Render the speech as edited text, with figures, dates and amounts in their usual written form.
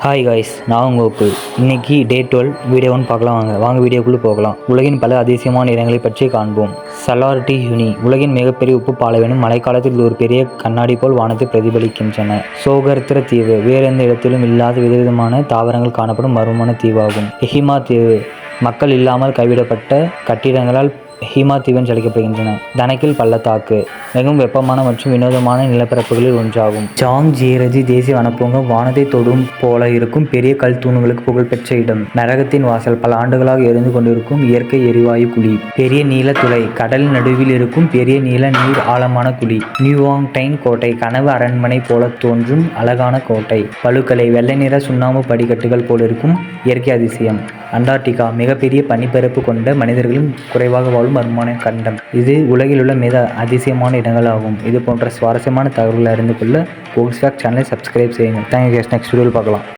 Hi guys, நான் உங்கள் ஒப்பு. இன்னைக்கு டே 12 வீடியோ 1 பார்க்கலாம். வாங்க வீடியோக்குள்ளே போகலாம். உலகின் பல அதிசயமான இடங்களை பற்றி காண்போம். சலார்டி யூனி உலகின் மிகப்பெரிய உப்பு பாலைவனம். மழைக்காலத்தில் ஒரு பெரிய கண்ணாடி போல் வானத்தை பிரதிபலிக்கின்றன. சோகர்த்திர தீவு வேறு எந்த இடத்திலும் இல்லாத விதவிதமான தாவரங்கள் காணப்படும் மர்மமான தீவாகும். எஹிமா தீவு மக்கள் இல்லாமல் கைவிடப்பட்ட கட்டிடங்களால் ஹீமா தீவு என்று அழைக்கப்படுகின்றன. தனக்கில் பள்ளத்தாக்கு மிகவும் வெப்பமான மற்றும் வினோதமான நிலப்பரப்புகளில் ஒன்றாகும். ஜாங் ஜியரஜி தேசிய வனப்பூங்கா வானத்தை தொடும் போல இருக்கும் பெரிய கல் தூண்களுக்கு புகழ்பெற்ற இடம். நரகத்தின் வாசல் பல ஆண்டுகளாக எரிந்து கொண்டிருக்கும் இயற்கை எரிவாயு குழி. பெரிய நீல துளை கடலின் நடுவில் இருக்கும் பெரிய நீல நீர் ஆழமான குழி. நியூவாங்டைன் கோட்டை கனவு அரண்மனை போல தோன்றும் அழகான கோட்டை. பழுக்கலை வெள்ளை நிற சுண்ணாம்பு படிக்கட்டுகள் போல் இருக்கும் இயற்கை அதிசயம். அண்டார்டிகா மிகப்பெரிய பனிப்பரப்பு கொண்ட மனிதர்களும் குறைவாக வாழும் மர்மமான கண்டம். இது உலகில் உள்ள மிக அதிசயமான இடங்களாகும். இது போன்ற சுவாரஸ்யமான தகவல்களை அறிந்து கொள்ள போக்ஸ் ஃபேக்ட் சேனலை சப்ஸ்கிரைப் செய்யுங்கள். தேங்க்யூ. நெக்ஸ்ட் வீடியோவில் பார்க்கலாம்.